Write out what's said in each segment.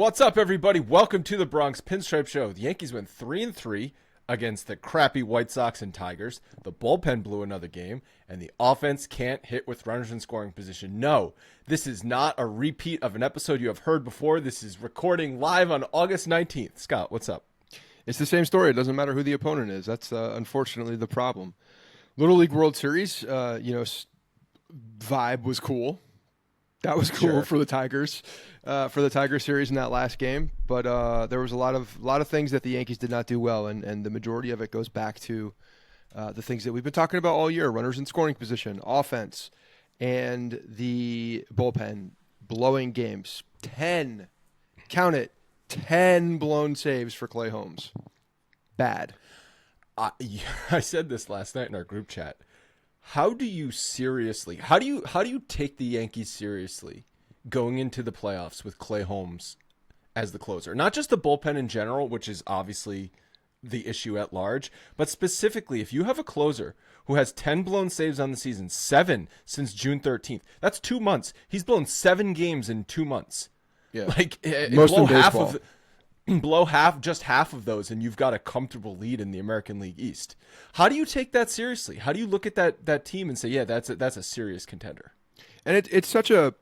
What's up, everybody? Welcome to the Bronx Pinstripe Show. The Yankees went 3-3 against the crappy White Sox and Tigers. The bullpen blew another game, and the offense can't hit with runners in scoring position. No, this is not a repeat of an episode you have heard before. This is recording live on August 19th. Scott, what's up? It's the same story. It doesn't matter who the opponent is. That's unfortunately the problem. Little League World Series, vibe was cool. That was cool for the Tigers, for the Tiger series in that last game. But there was a lot of things that the Yankees did not do well, and the majority of it goes back to the things that we've been talking about all year: runners in scoring position, offense, and the bullpen blowing games. 10, count it, 10 blown saves for Clay Holmes. Bad. I said this last night in our group chat. How do you take the Yankees seriously going into the playoffs with Clay Holmes as the closer? Not just the bullpen in general, which is obviously the issue at large, but specifically if you have a closer who has 10 blown saves on the season, 7 since June 13th. That's 2 months. He's blown 7 games in 2 months. Yeah. Like most in baseball. Blow just half of those, and you've got a comfortable lead in the American League East. How do you take that seriously? How do you look at that team and say, yeah, that's a serious contender? And it's such a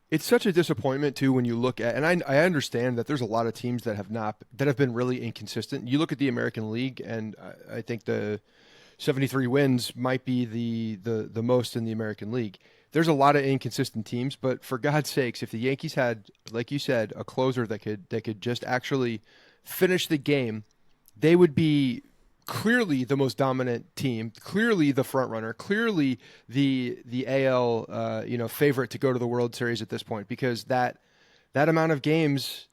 disappointment too when you look at, and I understand that there's a lot of teams that have been really inconsistent. You look at the American League, and I think the 73 wins might be the most in the American League. There's a lot of inconsistent teams, but for God's sakes, if the Yankees had, like you said, a closer that could just actually finish the game, they would be clearly the most dominant team, clearly the front runner, clearly the AL favorite to go to the World Series at this point, because that amount of games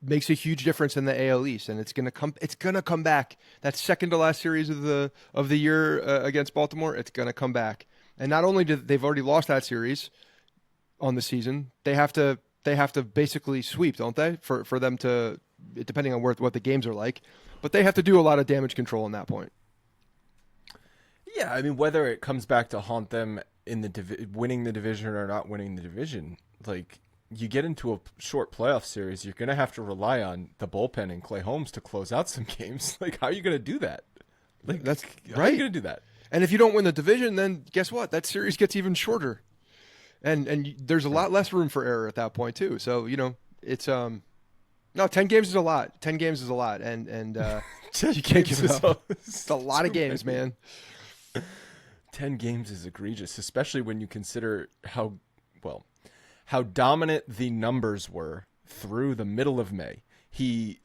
makes a huge difference in the AL East, and it's gonna come back. That second to last series of the year against Baltimore, it's gonna come back. And not only they've already lost that series on the season, they have to basically sweep, don't they? For them to, depending on what the games are like, but they have to do a lot of damage control in that point. Yeah, I mean, whether it comes back to haunt them in winning the division or not winning the division, like you get into a short playoff series, you're gonna have to rely on the bullpen and Clay Holmes to close out some games. Like, how are you gonna do that? Like, that's right. How are you gonna do that? And if you don't win the division, then guess what? That series gets even shorter, and there's a lot less room for error at that point too. So it's 10 games is a lot. 10 games is a lot, and you can't give it up. It's a lot of games, man. 10 games is egregious, especially when you consider how dominant the numbers were through the middle of May. He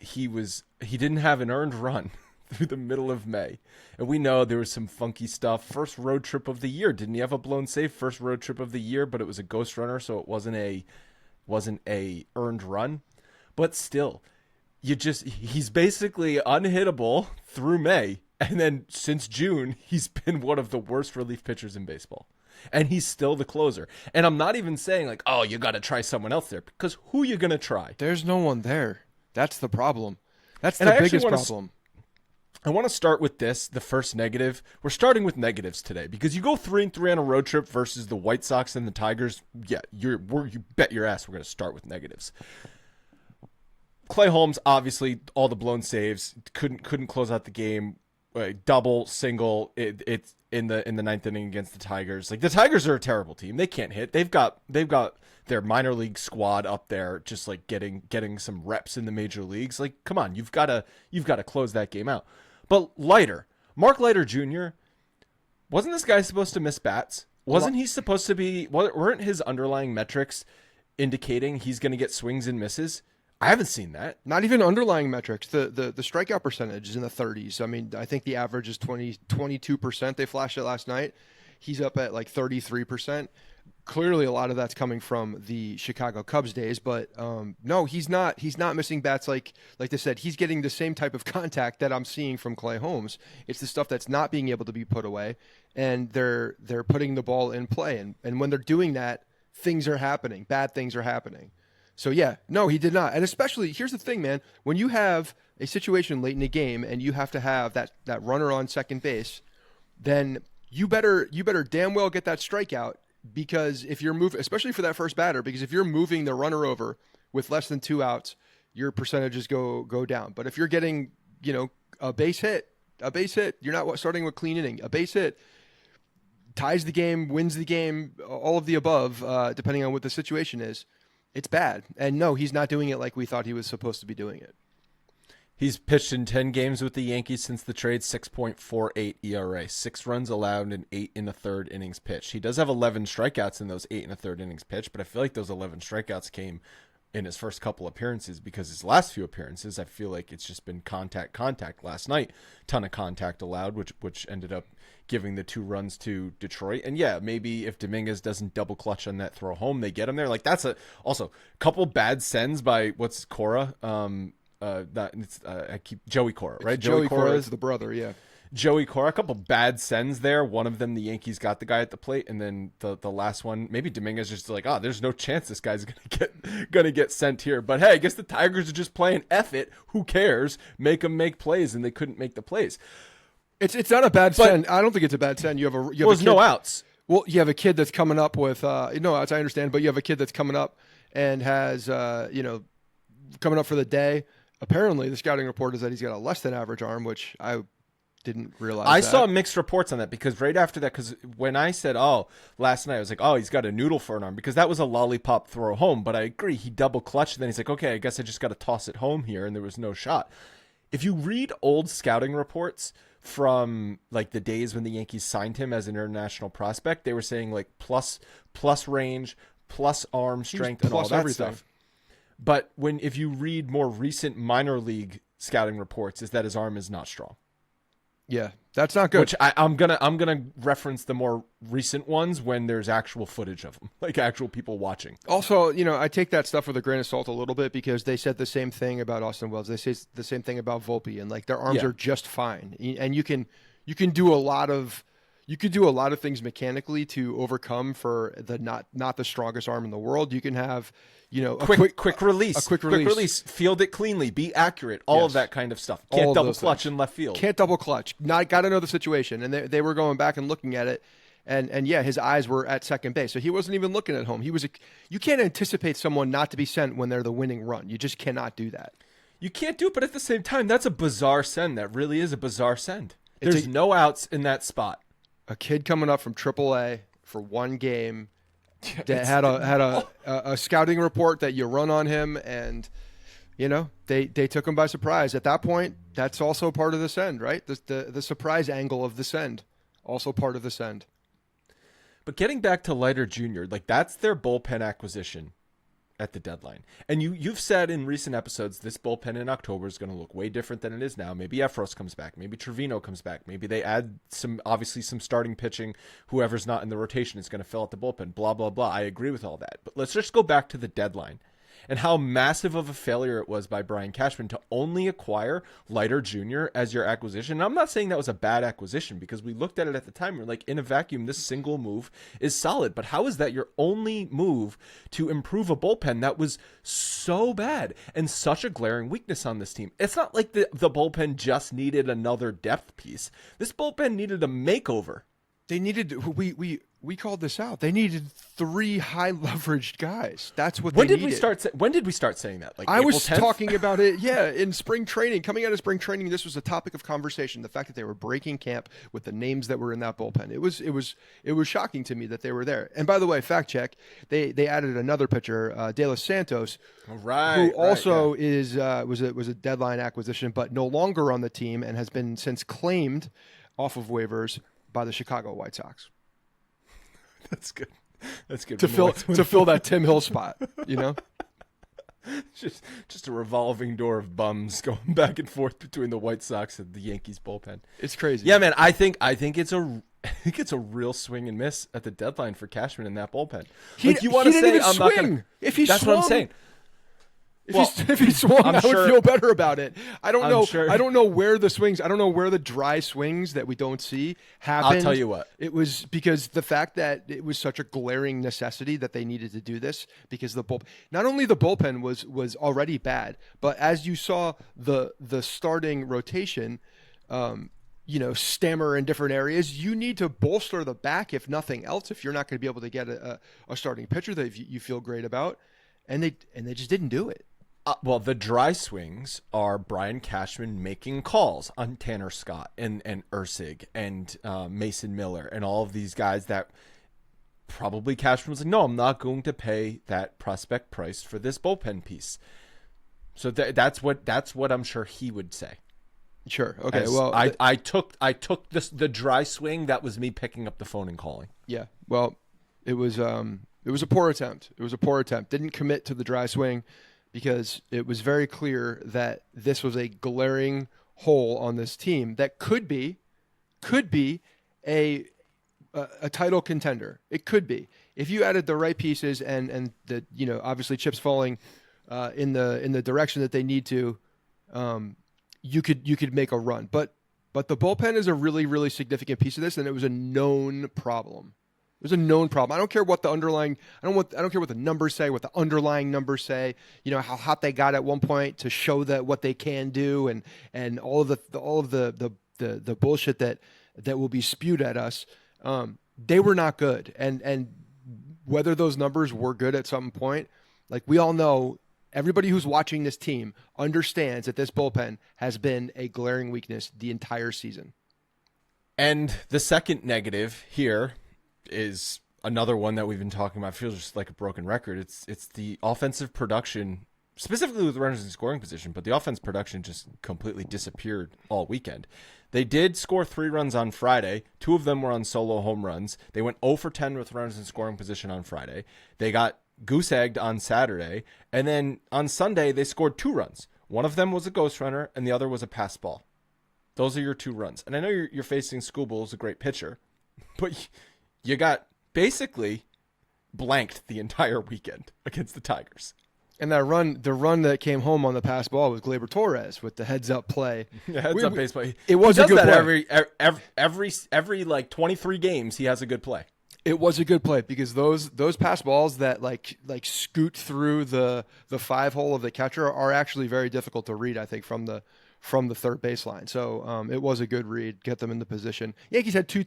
didn't have an earned run through the middle of May. And we know there was some funky stuff. First road trip of the year. Didn't he have a blown save? First road trip of the year, but it was a ghost runner, so it wasn't a earned run. But still, he's basically unhittable through May. And then since June, he's been one of the worst relief pitchers in baseball. And he's still the closer. And I'm not even saying like, oh, you got to try someone else there, because who are you going to try? There's no one there. That's the problem. That's the biggest problem. I want to start with the first negative. We're starting with negatives today because you go 3-3 on a road trip versus the White Sox and the Tigers. Yeah, you bet your ass we're going to start with negatives. Clay Holmes, obviously, all the blown saves, couldn't close out the game. Double, single, it's in the ninth inning against the Tigers. Like, the Tigers are a terrible team. They can't hit. They've got their minor league squad up there, just like getting some reps in the major leagues. Like, come on, you've got to close that game out. But Mark Leiter Jr., wasn't this guy supposed to miss bats? Wasn't he supposed to be? Weren't his underlying metrics indicating he's going to get swings and misses? I haven't seen that. Not even underlying metrics. The strikeout percentage is in the 30s. I mean, I think the average is 22%. They flashed it last night. He's up at like 33%. Clearly, a lot of that's coming from the Chicago Cubs days, but no, he's not missing bats like they said. He's getting the same type of contact that I'm seeing from Clay Holmes. It's the stuff that's not being able to be put away, and they're putting the ball in play. And when they're doing that, things are happening. Bad things are happening. So yeah, no, he did not. And especially, here's the thing, man. When you have a situation late in the game and you have to have that runner on second base, then you better damn well get that strikeout. Because if you're moving, especially for that first batter, because if you're moving the runner over with less than 2 outs, your percentages go down. But if you're getting, a base hit, you're not starting with clean inning, a base hit ties the game, wins the game, all of the above, depending on what the situation is, it's bad. And no, he's not doing it like we thought he was supposed to be doing it. He's pitched in 10 games with the Yankees since the trade, 6.48 ERA, 6 runs allowed and 8 in the third innings pitched. He does have 11 strikeouts in those 8 in the third innings pitched, but I feel like those 11 strikeouts came in his first couple appearances, because his last few appearances, I feel like it's just been contact. Last night, ton of contact allowed, which ended up giving the 2 runs to Detroit. And yeah, maybe if Dominguez doesn't double clutch on that throw home, they get him there. Like, that's also a couple bad sends by Cora. Joey Cora, right? Joey Cora is the brother, yeah. Joey Cora, a couple bad sends there. One of them, the Yankees got the guy at the plate, and then the last one, maybe Dominguez just like, there's no chance this guy's gonna get sent here. But hey, I guess the Tigers are just playing F it. Who cares? Make them make plays, and they couldn't make the plays. It's not a bad send. I don't think it's a bad send. You have there's no outs. Well, you have a kid that's coming up with no outs. I understand, but you have a kid that's coming up and has coming up for the day. Apparently, the scouting report is that he's got a less than average arm, which I didn't realize. I saw mixed reports on that, because right after that, because when I said, last night, I was like, he's got a noodle for an arm, because that was a lollipop throw home. But I agree, he double clutched, and then he's like, okay, I guess I just got to toss it home here, and there was no shot. If you read old scouting reports from like the days when the Yankees signed him as an international prospect, they were saying like plus range, plus arm strength, and all that everything. Stuff. But if you read more recent minor league scouting reports, is that his arm is not strong. Yeah, that's not good. Which I'm gonna reference the more recent ones when there's actual footage of them, like actual people watching. Also, I take that stuff with a grain of salt a little bit, because they said the same thing about Austin Wells. They say the same thing about Volpe, and like their arms are just fine. And you can do a lot of things mechanically to overcome for the not the strongest arm in the world. You can have a quick release, field it cleanly, be accurate, all of that kind of stuff. Can't double clutch in left field. Can't double clutch. Got to know the situation. And they were going back and looking at it, and yeah, his eyes were at second base, so he wasn't even looking at home. You can't anticipate someone not to be sent when they're the winning run. You just cannot do that. You can't do it, but at the same time, that's a bizarre send. That really is a bizarre send. There's no outs in that spot. A kid coming up from AAA for one game. That had a scouting report that you run on him, and they took him by surprise. At that point, that's also part of the send, right? The surprise angle of the send, also part of the send. But getting back to Leiter Jr., like that's their bullpen acquisition at the deadline. And you've said in recent episodes, this bullpen in October is going to look way different than it is now. Maybe Efros comes back. Maybe Trevino comes back. Maybe they add some starting pitching. Whoever's not in the rotation is going to fill out the bullpen, blah, blah, blah. I agree with all that. But let's just go back to the deadline and how massive of a failure it was by Brian Cashman to only acquire Leiter Jr. as your acquisition. And I'm not saying that was a bad acquisition, because we looked at it at the time. We're like, in a vacuum, this single move is solid. But how is that your only move to improve a bullpen that was so bad and such a glaring weakness on this team? It's not like the bullpen just needed another depth piece. This bullpen needed a makeover. They needed we called this out. They needed 3 high leveraged guys. That's what they needed. When did we start saying that? Like I April was 10th? Talking about it, in spring training. Coming out of spring training, this was a topic of conversation. The fact that they were breaking camp with the names that were in that bullpen. It was shocking to me that they were there. And by the way, fact check, they added another pitcher, De Los Santos, who also was a deadline acquisition, but no longer on the team and has been since claimed off of waivers by the Chicago White Sox. That's good. That's good. To fill that Tim Hill spot, Just a revolving door of bums going back and forth between the White Sox and the Yankees bullpen. It's crazy. Yeah, man. I think it's a real swing and miss at the deadline for Cashman in that bullpen. You want to say I'm not going to? If he that's swung, what I'm saying. If he swung, I would feel better about it. I don't know. Sure. I don't know where the swings. I don't know where the dry swings that we don't see happened. I'll tell you what. It was because the fact that it was such a glaring necessity that they needed to do this, because not only the bullpen was already bad, but as you saw the starting rotation, stammer in different areas. You need to bolster the back, if nothing else, if you're not going to be able to get a starting pitcher that you feel great about, and they just didn't do it. Well, the dry swings are Brian Cashman making calls on Tanner Scott and Ursig and Mason Miller and all of these guys that probably Cashman was like, no, I'm not going to pay that prospect price for this bullpen piece. So that's what I'm sure he would say. Sure. Okay. As well, I took the dry swing. That was me picking up the phone and calling. Yeah. Well, it was a poor attempt. Didn't commit to the dry swing because it was very clear that this was a glaring hole on this team that could be a title contender. It could be if you added the right pieces and the obviously chips falling in the direction that they need to. You could make a run, but the bullpen is a really, really significant piece of this, and it was a known problem. It was a known problem. I don't care what the underlying. I don't care what the numbers say, what the underlying numbers say. How hot they got at one point to show that what they can do, and all of the bullshit that will be spewed at us. They were not good, and whether those numbers were good at some point, like we all know. Everybody who's watching this team understands that this bullpen has been a glaring weakness the entire season. And the second negative here is another one that we've been talking about. It feels just like a broken record. It's the offensive production, specifically with runners in scoring position, but the offense production just completely disappeared all weekend. They did score 3 runs on Friday. 2 of them were on solo home runs. They went 0 for 10 with runners in scoring position on Friday. They got goose-egged on Saturday, and then on Sunday they scored 2 runs. One of them was a ghost runner, and the other was a pass ball. Those are your 2 runs. And I know you're facing Skubal, who's a great pitcher, but you got basically blanked the entire weekend against the Tigers. And the run that came home on the pass ball was Gleyber Torres with the heads-up play. Yeah, heads-up baseball. It was a good play. Every like 23 games, he has a good play. It was a good play because those pass balls that like scoot through the 5-hole of the catcher are actually very difficult to read, I think, from the third baseline. So it was a good read, get them in the position. Yankees had 2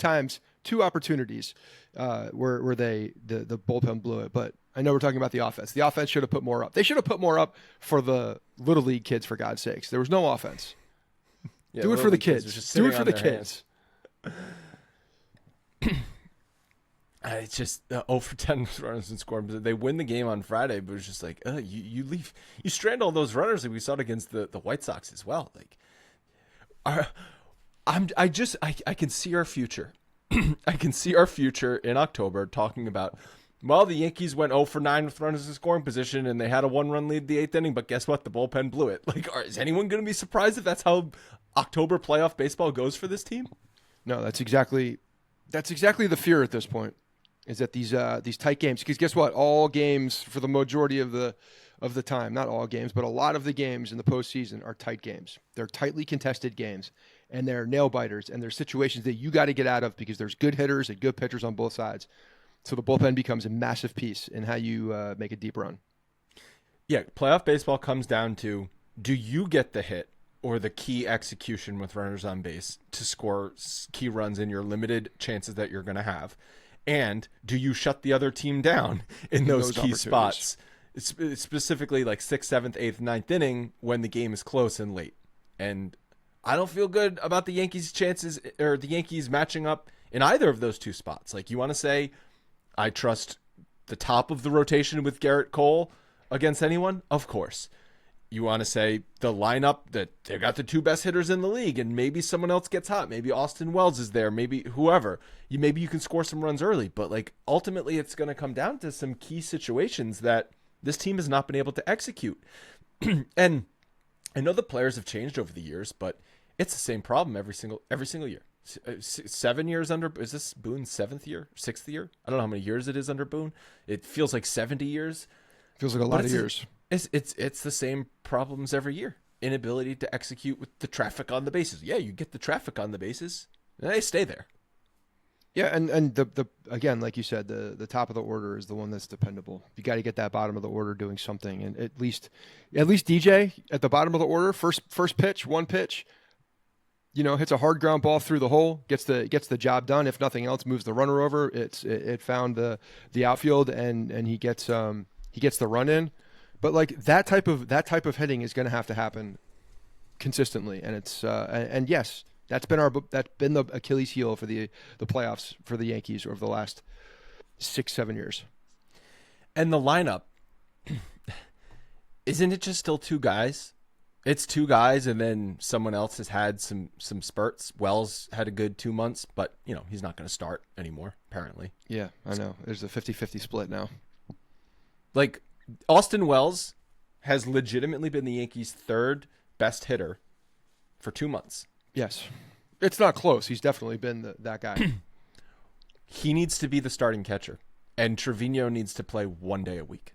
opportunities where the bullpen blew it, but I know we're talking about the offense. The offense should have put more up. They should have put more up for the Little League kids, for God's sakes. There was no offense. Yeah, do it for the kids. Do it for the kids. It's just 0 for 10 runners in scoring. They win the game on Friday, but it's just like, you leave, you strand all those runners that we saw against the White Sox as well. Like, I can see our future. I can see our future in October talking about, well, the Yankees went 0 for 9 with runners in scoring position, and they had a 1-run lead the 8th inning, but guess what? The bullpen blew it. Like, is anyone going to be surprised if that's how October playoff baseball goes for this team? No, that's exactly the fear at this point. Is that these tight games? Because guess what? All games for the majority of the time, not all games, but a lot of the games in the postseason are tight games. They're tightly contested games, and they're nail biters, and they're situations that you got to get out of because there's good hitters and good pitchers on both sides. So the bullpen becomes a massive piece in how you make a deep run. Yeah, playoff baseball comes down to, do you get the hit or the key execution with runners on base to score key runs in your limited chances that you're going to have? And do you shut the other team down in those key spots, specifically like 6th, 7th, 8th, 9th inning when the game is close and late? And I don't feel good about the Yankees' chances or the Yankees matching up in either of those 2 spots. Like, you want to say, I trust the top of the rotation with Garrett Cole against anyone? Of course. You want to say the lineup that they got the 2 best hitters in the league and maybe someone else gets hot. Maybe Austin Wells is there. Maybe whoever. Maybe you can score some runs early. But like ultimately it's going to come down to some key situations that this team has not been able to execute. And I know the players have changed over the years, but it's the same problem every single year. 7 years under, is this Boone's 7th year, 6th year? I don't know how many years it is under Boone. It feels like 70 years. Feels like a lot of years. It's the same problems every year. Inability to execute with the traffic on the bases. Yeah, you get the traffic on the bases, and they stay there. Yeah, and the again, like you said, the top of the order is the one that's dependable. You got to get that bottom of the order doing something, and at least DJ at the bottom of the order, first pitch, 1 pitch, hits a hard ground ball through the hole, gets the job done. If nothing else, moves the runner over. It found the outfield, and he gets the run in. But like that type of hitting is going to have to happen consistently, and it's and yes, that's been the Achilles heel for the playoffs for the Yankees over the last 6-7 years. And the lineup, isn't it just still two guys? It's two guys, and then someone else has had some spurts. Wells had a good 2 months, but he's not going to start anymore, apparently. Yeah, I know. There's a 50-50 split now. Like, Austin Wells has legitimately been the Yankees' third best hitter for 2 months. Yes. It's not close. He's definitely been that guy. He needs to be the starting catcher, and Trevino needs to play 1 day a week.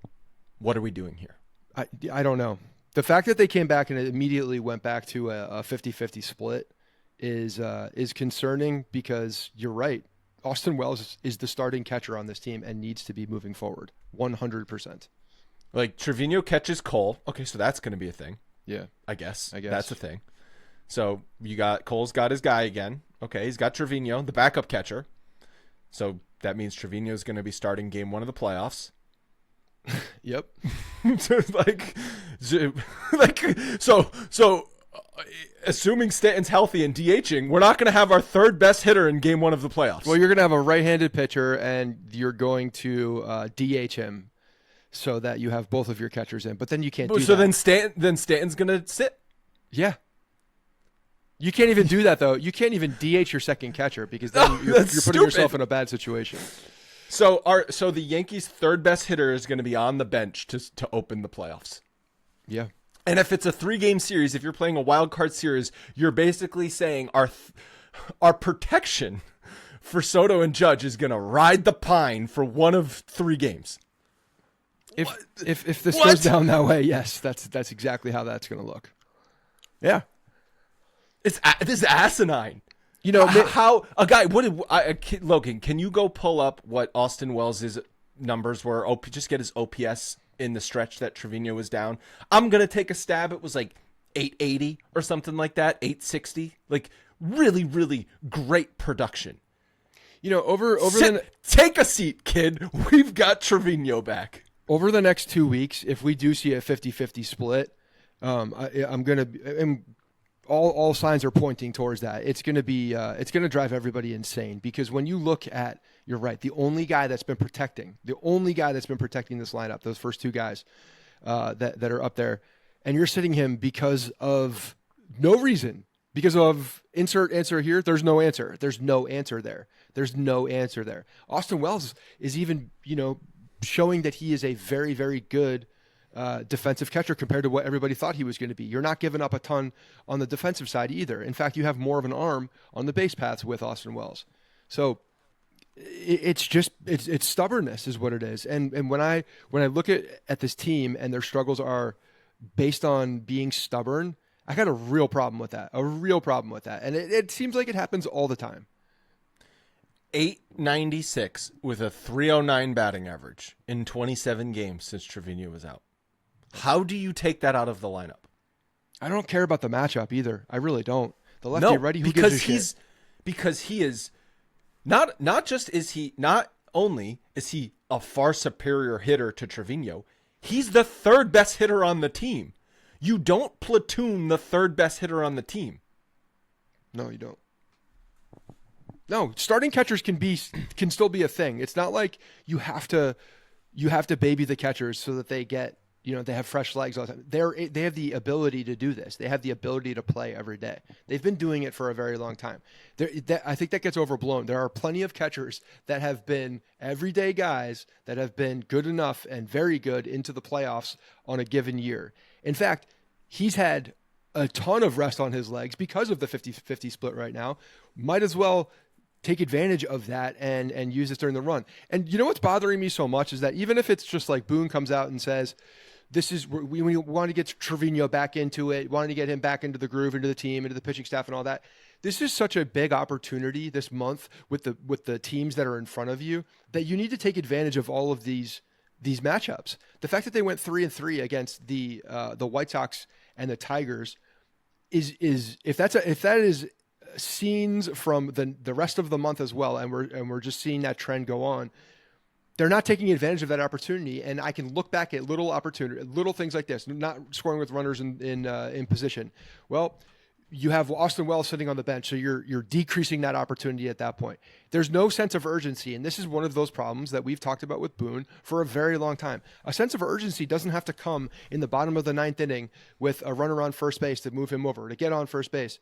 What are we doing here? I don't know. The fact that they came back and immediately went back to a 50-50 split is concerning, because you're right. Austin Wells is the starting catcher on this team and needs to be moving forward 100%. Like, Trevino catches Cole. Okay, so that's going to be a thing. Yeah. I guess. That's a thing. So Cole's got his guy again. Okay, he's got Trevino, the backup catcher. So that means Trevino's going to be starting game 1 of the playoffs. Yep. So assuming Stanton's healthy and DHing, we're not going to have our third best hitter in game 1 of the playoffs. Well, you're going to have a right-handed pitcher, and you're going to DH him so that you have both of your catchers in. But then you can't do that. So then Stanton's going to sit? Yeah. You can't even do that, though. You can't even DH your second catcher, because then you're putting yourself in a bad situation. So the Yankees' third best hitter is going to be on the bench to open the playoffs. Yeah. And if it's a 3-game series, if you're playing a wild card series, you're basically saying our protection for Soto and Judge is going to ride the pine for 1 of 3 games. If this goes down that way, yes, that's exactly how that's going to look. Yeah. This is asinine. How a guy? Logan? Can you go pull up what Austin Wells' numbers were? Just get his OPS in the stretch that Trevino was down. I'm gonna take a stab. It was like 880 or something like that, 860. Like, really, really great production. Take a seat, kid. We've got Trevino back. Over the next 2 weeks, if we do see a 50-50 split, I'm gonna. All signs are pointing towards that. It's going to drive everybody insane, because when you look at, you're right, the only guy that's been protecting this lineup, those first 2 guys that are up there, and you're sitting him because of no reason, because of insert answer here. There's no answer. There's no answer there. There's no answer there. Austin Wells is even, showing that he is a very, very good defensive catcher compared to what everybody thought he was going to be. You're not giving up a ton on the defensive side either. In fact, you have more of an arm on the base paths with Austin Wells. So it's stubbornness is what it is. And when I look at this team and their struggles are based on being stubborn, I got a real problem with that. And it seems like it happens all the time. 896 with a 309 batting average in 27 games since Trevino was out. How do you take that out of the lineup? I don't care about the matchup either. I really don't. The lefty ready, who gives a shit? Because he is not only is he a far superior hitter to Trevino, he's the third best hitter on the team. You don't platoon the third best hitter on the team. No, you don't. No, starting catchers can still be a thing. It's not like you have to baby the catchers so that they get, they have fresh legs all the time. They have the ability to do this. They have the ability to play every day. They've been doing it for a very long time. I think that gets overblown. There are plenty of catchers that have been everyday guys that have been good enough and very good into the playoffs on a given year. In fact, he's had a ton of rest on his legs because of the 50-50 split right now. Might as well take advantage of that and use this during the run. And you know what's bothering me so much is that even if it's just like Boone comes out and says, we want to get Trevino back into it, wanting to get him back into the groove, into the team, into the pitching staff and all that. This is such a big opportunity this month with the teams that are in front of you that you need to take advantage of all of these matchups. The fact that they went 3-3 against the White Sox and the Tigers is if that is scenes from the rest of the month as well, and we're just seeing that trend go on, they're not taking advantage of that opportunity. And I can look back at little things like this, not scoring with runners in position. Well, you have Austin Wells sitting on the bench, so you're decreasing that opportunity at that point. There's no sense of urgency, and this is one of those problems that we've talked about with Boone for a very long time. A sense of urgency doesn't have to come in the bottom of the ninth inning with a runner on first base to move him over, to get on first base,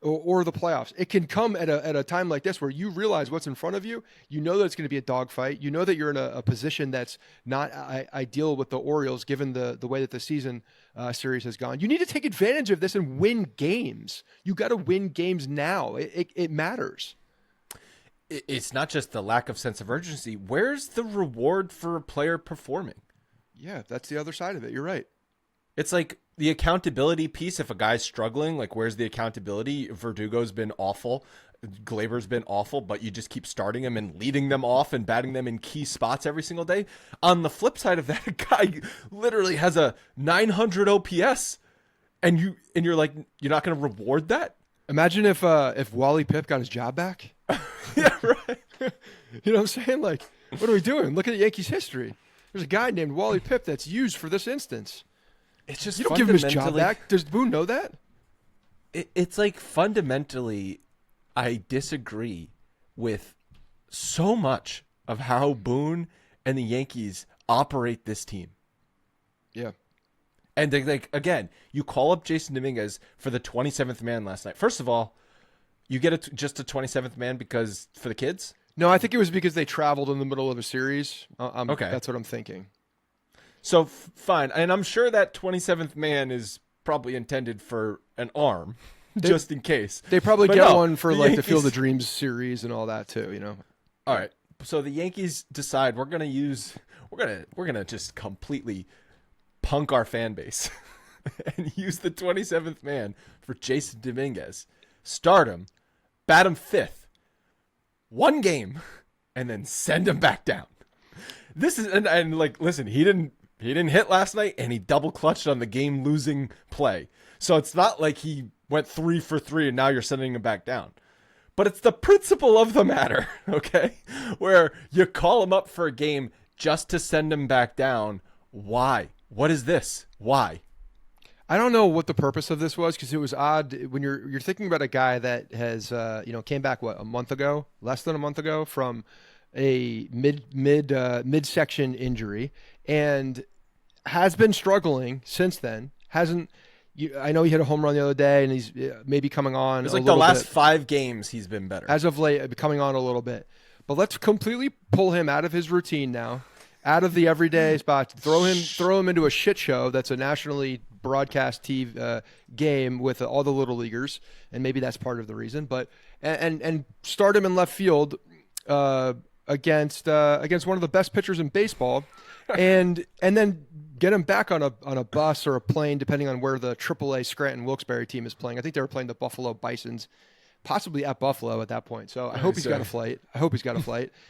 or the playoffs. It can come at a time like this where you realize what's in front of you. You know that it's going to be a dogfight. You know that you're in a position that's not ideal with the Orioles, given the way that the season series has gone. You need to take advantage of this and win games. You got to win games now. It matters. It's not just the lack of sense of urgency. Where's the reward for a player performing? Yeah, that's the other side of it. You're right. It's like the accountability piece. If a guy's struggling, like, where's the accountability? Verdugo's been awful. Glaber's been awful, but you just keep starting them and leading them off and batting them in key spots every single day. On the flip side of that, a guy literally has a 900 OPS, and you're like, you're not going to reward that? Imagine if Wally Pipp got his job back. Yeah, right. You know what I'm saying? Like, what are we doing? Look at Yankees history. There's a guy named Wally Pipp that's used for this instance. It's just, you don't give him his job back. Does Boone know that? It's like, fundamentally, I disagree with so much of how Boone and the Yankees operate this team. Yeah. And like, again, you call up Jason Dominguez for the 27th man last night. First of all, you get just a 27th man because for the kids? No, I think it was because they traveled in the middle of a series. Okay. That's what I'm thinking. So fine. And I'm sure that 27th man is probably intended for an arm, just in case. They probably one for like the Field of Dreams series and all that too, you know? All right. So the Yankees decide we're going to just completely punk our fan base and use the 27th man for Jason Dominguez. Start him, bat him fifth, one game, and then send him back down. This is and like, listen, he didn't hit last night, and he double clutched on the game losing play. So it's not like he went 3 for 3 and now you're sending him back down. But it's the principle of the matter, okay? Where you call him up for a game just to send him back down. Why? What is this? Why? I don't know what the purpose of this was, because it was odd when you're thinking about a guy that has came back less than a month ago from a midsection injury and has been struggling since then. I know he hit a home run the other day, and he's maybe coming on. It's like the last 5 games he's been better. As of late, coming on a little bit. But let's completely pull him out of his routine now, out of the everyday spot. Throw him into a shit show that's a nationally broadcast TV game with all the little leaguers, and maybe that's part of the reason. But and start him in left field against one of the best pitchers in baseball, and then get him back on a bus or a plane, depending on where the AAA Scranton Wilkes-Barre team is playing. I think they were playing the Buffalo Bisons, possibly at Buffalo at that point. So I hope he's got a flight.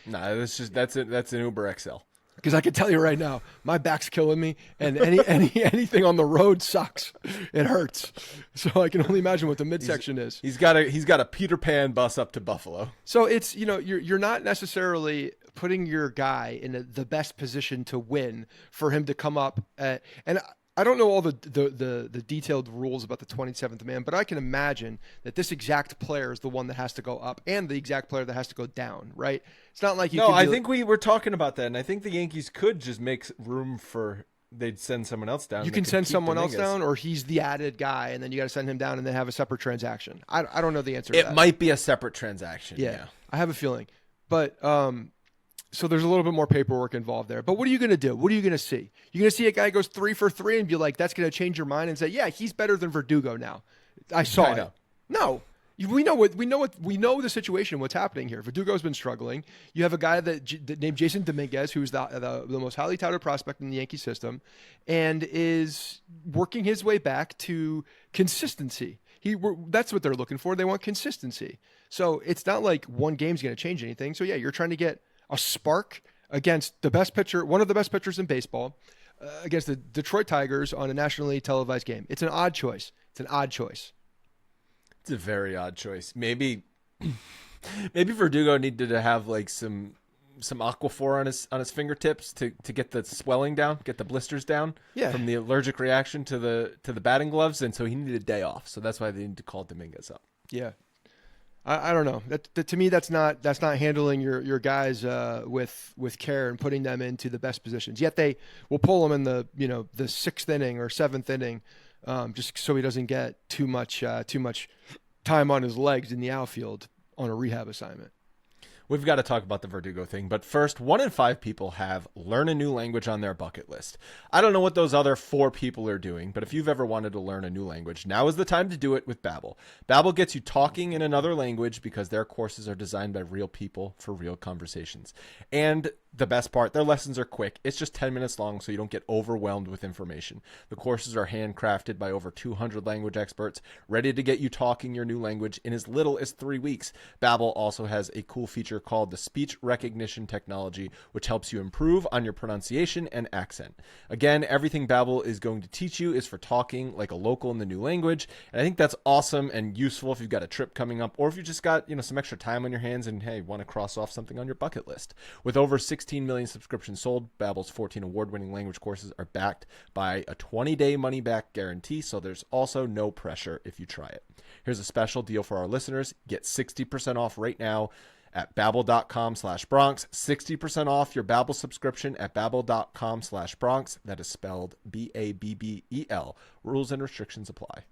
Nah, that's an Uber XL. Because I can tell you right now, my back's killing me, and anything on the road sucks. It hurts. So I can only imagine what the midsection is. He's got a Peter Pan bus up to Buffalo. So it's, you're not necessarily putting your guy in the best position to win for him to come up and I don't know all the detailed rules about the 27th man, but I can imagine that this exact player is the one that has to go up and the exact player that has to go down, right? It's not like I think we were talking about that, and I think the Yankees could just make room for they'd send someone else down. You can send someone else down, or he's the added guy, and then you got to send him down and then have a separate transaction. I don't know the answer to that. It might be a separate transaction. Yeah. I have a feeling. But so there's a little bit more paperwork involved there. But what are you going to do? What are you going to see? You're going to see a guy goes 3 for 3 and be like, that's going to change your mind and say, yeah, he's better than Verdugo now. I saw it. No. We know the situation, what's happening here. Verdugo's been struggling. You have a guy that named Jason Dominguez, who's the most highly touted prospect in the Yankee system, and is working his way back to consistency. That's what they're looking for. They want consistency. So it's not like one game's going to change anything. So yeah, you're trying to get a spark against the best pitcher, one of the best pitchers in baseball, against the Detroit Tigers on a nationally televised game. It's an odd choice. It's a very odd choice. Maybe Verdugo needed to have like some Aquaphor on his fingertips to get the swelling down, get the blisters down from the allergic reaction to the batting gloves, and so he needed a day off. So that's why they need to call Dominguez up. Yeah. I don't know. That to me, that's not handling your guys with care and putting them into the best positions. Yet they will pull them in the 6th inning or 7th inning, just so he doesn't get too much time on his legs in the outfield on a rehab assignment. We've got to talk about the Verdugo thing, but first, 1 in 5 people have learn a new language on their bucket list. I don't know what those other 4 people are doing, but if you've ever wanted to learn a new language, now is the time to do it with Babbel. Babbel gets you talking in another language because their courses are designed by real people for real conversations. And the best part, their lessons are quick. It's just 10 minutes long, so you don't get overwhelmed with information. The courses are handcrafted by over 200 language experts, ready to get you talking your new language in as little as 3 weeks. Babbel also has a cool feature called the speech recognition technology, which helps you improve on your pronunciation and accent. Again, everything Babbel is going to teach you is for talking like a local in the new language, and I think that's awesome and useful if you've got a trip coming up, or if you just got some extra time on your hands and hey, want to cross off something on your bucket list. With over 16 million subscriptions sold, Babbel's 14 award-winning language courses are backed by a 20-day money-back guarantee, so there's also no pressure if you try it. Here's a special deal for our listeners. Get 60% off right now at babbel.com/Bronx. 60% off your Babbel subscription at babbel.com/Bronx. That is spelled Babbel. Rules and restrictions apply.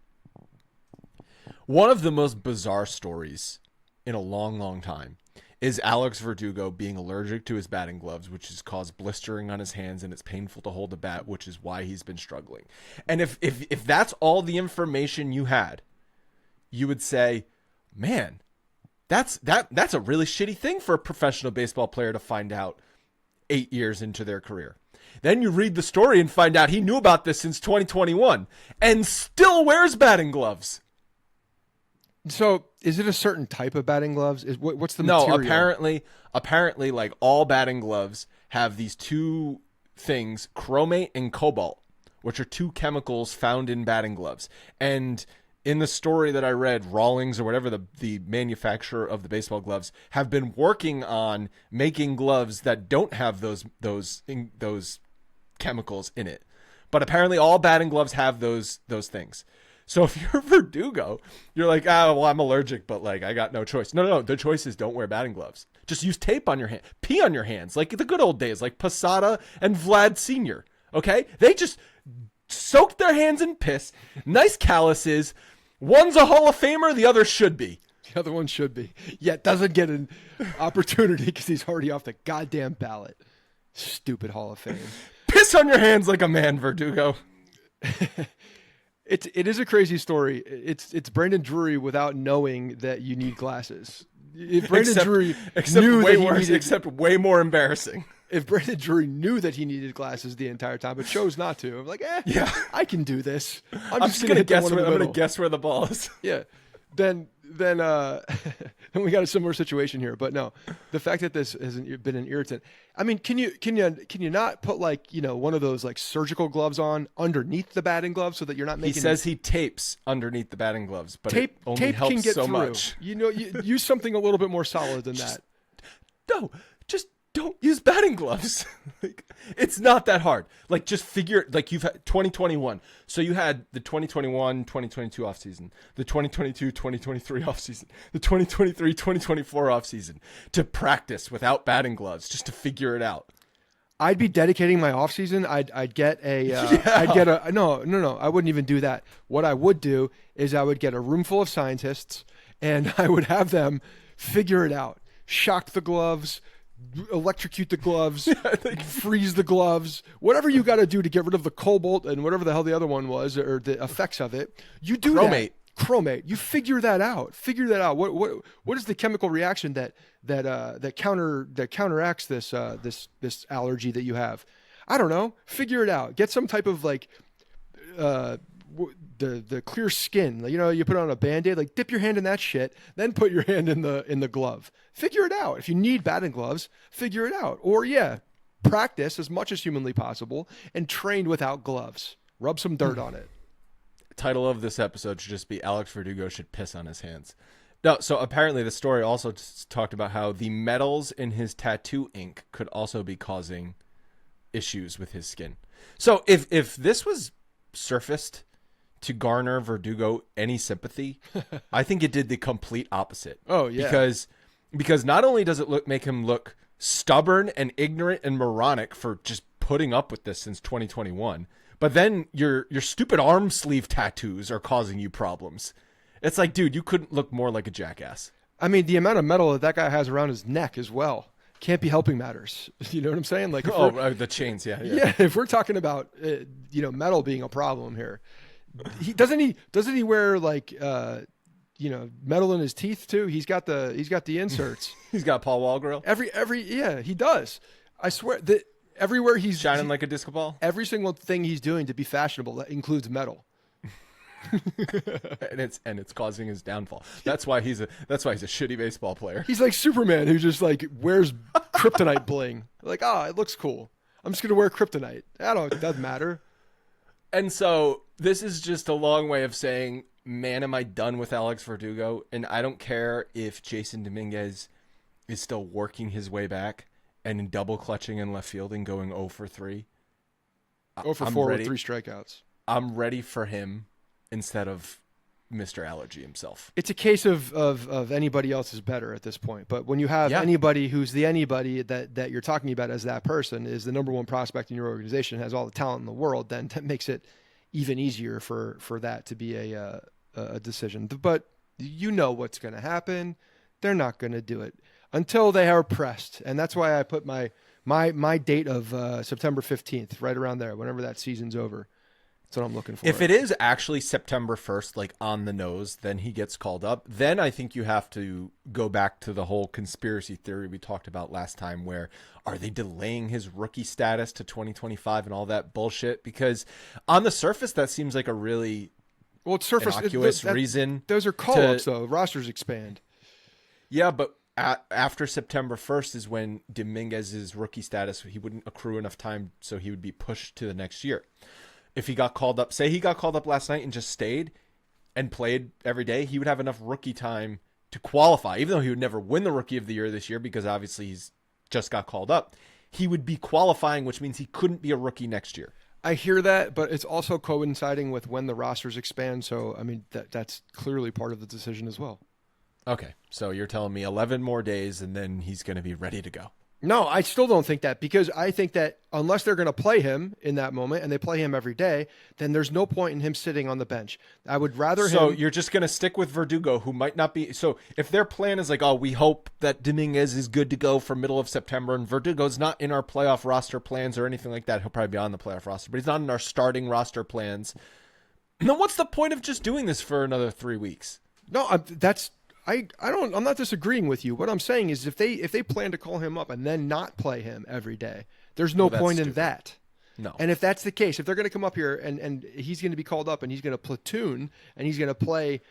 One of the most bizarre stories in a long time is Alex Verdugo being allergic to his batting gloves, which has caused blistering on his hands, and it's painful to hold a bat, which is why he's been struggling. And if that's all the information you had, you would say, man, that's a really shitty thing for a professional baseball player to find out 8 years into their career. Then you read the story and find out he knew about this since 2021 and still wears batting gloves. So is it a certain type of batting gloves? What's the material? No, apparently like all batting gloves have these 2 things, chromate and cobalt, which are 2 chemicals found in batting gloves. And in the story that I read, Rawlings or whatever the manufacturer of the baseball gloves have been working on making gloves that don't have those chemicals in it. But apparently all batting gloves have those things. So if you're Verdugo, you're like, I'm allergic, but like I got no choice. No. The choice is don't wear batting gloves. Just use tape on your hand. Pee on your hands like the good old days, like Posada and Vlad Sr. Okay? They just soaked their hands in piss. Nice calluses. One's a Hall of Famer, the other should be. The other one should be. Yet doesn't get an opportunity because he's already off the goddamn ballot. Stupid Hall of Fame. Piss on your hands like a man, Verdugo. It is a crazy story. It's Brandon Drury without knowing that you need glasses. If Brandon Drury knew way that worse, except way more embarrassing. If Brandon Drury knew that he needed glasses the entire time, but chose not to, I'm like, yeah, I can do this. I'm just gonna guess. I'm gonna guess where the ball is. Yeah. Then we got a similar situation here. But no, the fact that this hasn't been an irritant. I mean, can you not put like one of those like surgical gloves on underneath the batting glove so that you're not making? He says he tapes underneath the batting gloves, but tape only helps can get so through. much. You use something a little bit more solid than that. No, just don't use batting gloves. Like, it's not that hard. Like, just figure, like, you've had 2021. So you had the 2021, 2022 offseason, the 2022, 2023 offseason, the 2023, 2024 offseason to practice without batting gloves, just to figure it out. I'd be dedicating my offseason. I'd get no, I wouldn't even do that. What I would do is I would get a room full of scientists and I would have them figure it out. Shock the gloves, electrocute the gloves, freeze the gloves, whatever you got to do to get rid of the cobalt and whatever the hell the other one was or the effects of it. You do chromate. You figure that out. What is the chemical reaction that counteracts this allergy that you have? I don't know. Figure it out. Get some type of like the clear skin. You put on a Band-Aid, like dip your hand in that shit, then put your hand in the glove. Figure it out. If you need batting gloves, figure it out. Or practice as much as humanly possible and train without gloves. Rub some dirt on it. Title of this episode should just be Alex Verdugo should piss on his hands, No, so apparently the story also talked about how the metals in his tattoo ink could also be causing issues with his skin. So if this was surfaced to garner Verdugo any sympathy, I think it did the complete opposite. Oh yeah, because not only does it make him look stubborn and ignorant and moronic for just putting up with this since 2021, but then your stupid arm sleeve tattoos are causing you problems. It's like, dude, you couldn't look more like a jackass. I mean, the amount of metal that guy has around his neck as well can't be helping matters. You know what I'm saying? Like, the chains, yeah. If we're talking about metal being a problem here, doesn't he wear like metal in his teeth too? He's got the inserts. He's got Paul Wall grill. He does. I swear that everywhere he's shining like a disco ball. Every single thing he's doing to be fashionable that includes metal. and it's causing his downfall. That's why he's a shitty baseball player. He's like Superman who just like wears kryptonite bling. Like, it looks cool. I'm just gonna wear kryptonite. It doesn't matter. And so this is just a long way of saying, man, am I done with Alex Verdugo? And I don't care if Jason Dominguez is still working his way back and double clutching in left field and going 0 for 3. 0 for 4 with 3 strikeouts. I'm ready for him instead of Mr. Allergy himself. It's a case of anybody else is better at this point. But when you have anybody who's the anybody that you're talking about as that person is the number one prospect in your organization, has all the talent in the world, then that makes it even easier for that to be a decision. But you know what's going to happen. They're not going to do it until they are pressed. And that's why I put my date of September 15th, right around there, whenever that season's over. That's what I'm looking for. If it is actually September 1st, like on the nose, then he gets called up. Then I think you have to go back to the whole conspiracy theory we talked about last time, where are they delaying his rookie status to 2025 and all that bullshit? Because on the surface, that seems like a really innocuous reason. Those are call-ups, though. Rosters expand. Yeah, but after September 1st is when Dominguez's rookie status, he wouldn't accrue enough time, so he would be pushed to the next year. If he got called up, say he got called up last night and just stayed and played every day, he would have enough rookie time to qualify, even though he would never win the Rookie of the Year this year because obviously he's just got called up. He would be qualifying, which means he couldn't be a rookie next year. I hear that, but it's also coinciding with when the rosters expand. So, I mean, that's clearly part of the decision as well. Okay, so you're telling me 11 more days and then he's going to be ready to go. No, I still don't think that, because I think that unless they're going to play him in that moment and they play him every day, then there's no point in him sitting on the bench. I would rather So you're just going to stick with Verdugo, who might not be. So if their plan is like, oh, we hope that Dominguez is good to go for middle of September, and Verdugo's not in our playoff roster plans or anything like that. He'll probably be on the playoff roster, but he's not in our starting roster plans. Then what's the point of just doing this for another 3 weeks? No, I'm not disagreeing with you. What I'm saying is if they plan to call him up and then not play him every day, there's no point in that. No. And if that's the case, if they're going to come up here and he's going to be called up and he's going to platoon and he's going to play,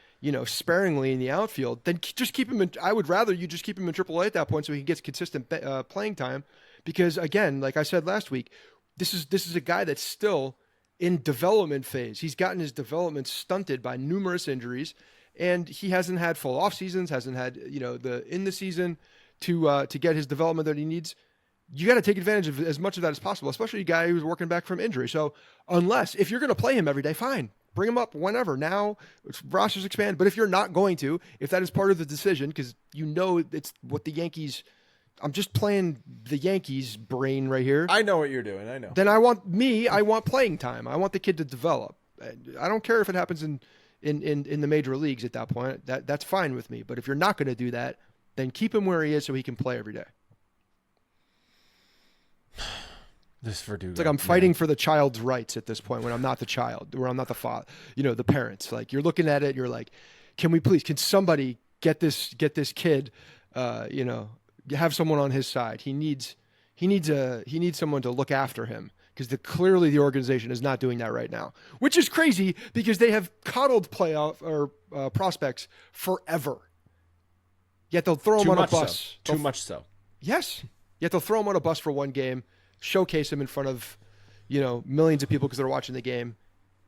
sparingly in the outfield, then just keep him in. I would rather you just keep him in AAA at that point so he gets consistent playing time, because again, like I said last week, this is a guy that's still in development phase. He's gotten his development stunted by numerous injuries. And he hasn't had full off seasons, hasn't had the in the season to get his development that he needs. You got to take advantage of as much of that as possible, especially a guy who's working back from injury. So if you're going to play him every day, fine, bring him up whenever. Now rosters expand, but if you're not going to, if that is part of the decision, because it's what the Yankees. I'm just playing the Yankees brain right here. I know what you're doing. I know. Then I want playing time. I want the kid to develop. I don't care if it happens in the major leagues at that point. That's fine with me. But if you're not going to do that, then keep him where he is so he can play every day. This Verdugo. It's like I'm fighting for the child's rights at this point when I'm not the child, where I'm not the father, the parents. Like, you're looking at it, you're like, can somebody get this kid, have someone on his side. He needs someone to look after him, because clearly the organization is not doing that right now, which is crazy because they have coddled playoff or prospects forever. Yet they'll throw them on a bus. Too much so. Yes. Yet they'll throw them on a bus for one game, showcase him in front of, millions of people because they're watching the game,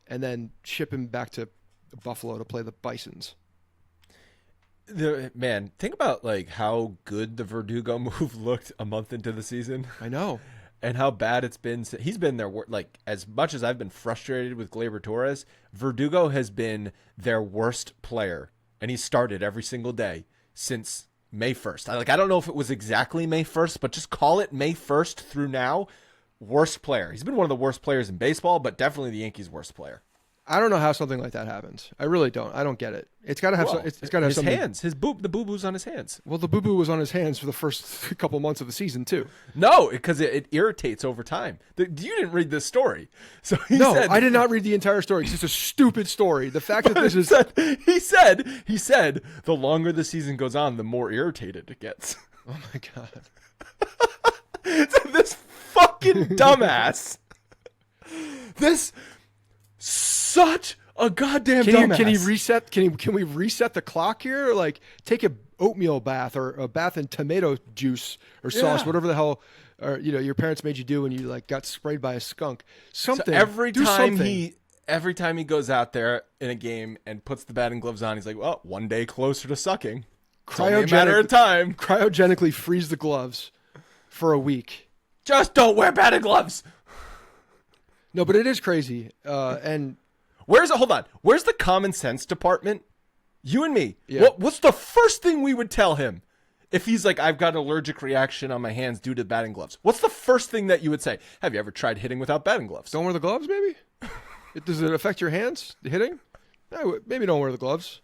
and then ship him back to Buffalo to play the Bisons. Man, think about like how good the Verdugo move looked a month into the season. I know. And how bad it's been. He's been their like, as much as I've been frustrated with Gleyber Torres, Verdugo has been their worst player, and he started every single day since May 1st. I don't know if it was exactly May 1st, but just call it May 1st through now. Worst player. He's been one of the worst players in baseball, but definitely the Yankees' worst player. I don't know how something like that happens. I really don't. I don't get it. It's got to have. It's got to have his something. hands. The boo boo's on his hands. Well, the boo boo was on his hands for the first couple months of the season too. No, because it irritates over time. You didn't read this story, so I did not read the entire story. It's just a stupid story. The fact that this is. He said the longer the season goes on, the more irritated it gets. Oh my god. This fucking dumbass. This. Such a goddamn dumbass. Can he reset? Can we reset the clock here? Like take a oatmeal bath or a bath in tomato juice or sauce, whatever the hell, or your parents made you do when you like got sprayed by a skunk. Something. So every time he goes out there in a game and puts the batting gloves on, he's like, "Well, one day closer to sucking. It's only a matter of time." Cryogenically freeze the gloves for a week. Just don't wear batting gloves. No, but it is crazy. And hold on. Where's the common sense department? You and me. Yeah. What's the first thing we would tell him if he's like, I've got an allergic reaction on my hands due to batting gloves? What's the first thing that you would say? Have you ever tried hitting without batting gloves? Don't wear the gloves, maybe? Does it affect your hands, hitting? No, maybe don't wear the gloves.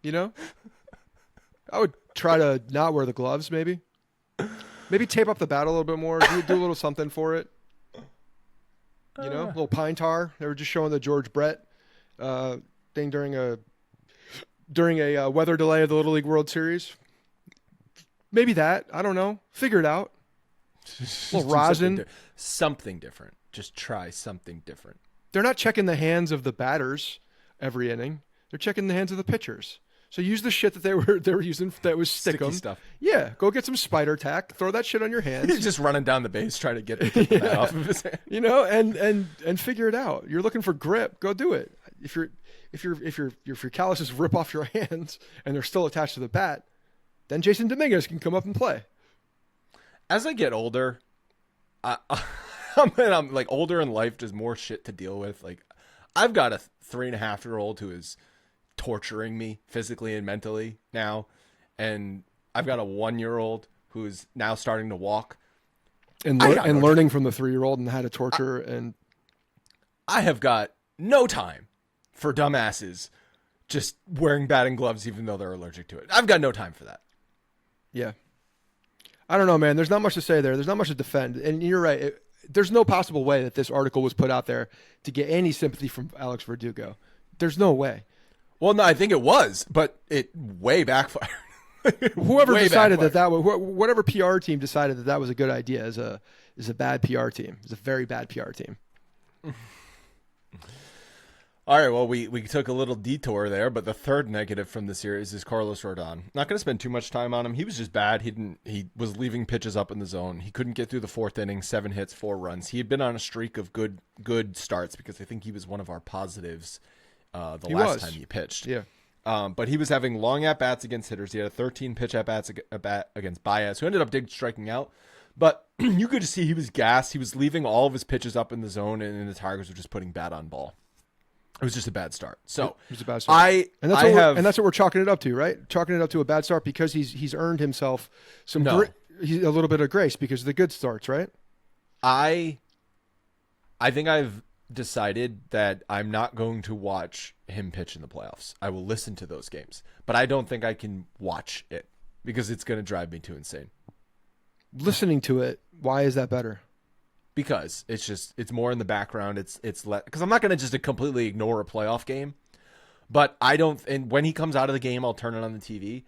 I would try to not wear the gloves, maybe. Maybe tape up the bat a little bit more. Do a little something for it. A little pine tar. They were just showing the George Brett thing during a weather delay of the Little League World Series. Maybe that. I don't know. Figure it out. A little rosin. Something different. Just try something different. They're not checking the hands of the batters every inning. They're checking the hands of the pitchers. So use the shit that they were using that was sticky stuff. Yeah, go get some spider tack. Throw that shit on your hands. He's just running down the base trying to get the bat off of his hand. And figure it out. You're looking for grip. Go do it. If your calluses rip off your hands and they're still attached to the bat, then Jason Dominguez can come up and play. As I get older, I'm like older in life. There's more shit to deal with. Like I've got a 3.5-year-old who is torturing me physically and mentally now, and I've got a 1-year-old who's now starting to walk and learning from the 3-year-old and how to torture. And I have got no time for dumbasses just wearing batting gloves even though they're allergic to it. I've got no time for that. Yeah, I don't know, man. There's not much to say there. There's not much to defend, and you're right. There's no possible way that this article was put out there to get any sympathy from Alex Verdugo. There's no way. Well, no, I think it was, but it way backfired. Whoever decided whatever PR team decided that was a good idea is a bad PR team. It's a very bad PR team. All right, well, we took a little detour there, but the third negative from the series is Carlos Rodon. Not going to spend too much time on him. He was just bad. He was leaving pitches up in the zone. He couldn't get through the fourth inning, 7 hits, 4 runs. He had been on a streak of good starts because I think he was one of our positives last time he pitched. Yeah. But he was having long at-bats against hitters. He had a 13 pitch at-bats against Baez, who ended up striking out. But you could just see he was gassed. He was leaving all of his pitches up in the zone, and the Tigers were just putting bat on ball. It was just a bad start. So it was a bad start. And that's what we're chalking it up to, right? Chalking it up to a bad start because he's earned himself a little bit of grace because of the good starts, right? I think I've decided that I'm not going to watch him pitch in the playoffs. I will listen to those games, but I don't think I can watch it because it's going to drive me too insane. Listening to it, why is that better? Because it's more in the background. It's because I'm not going to just completely ignore a playoff game, but and when he comes out of the game, I'll turn it on the TV,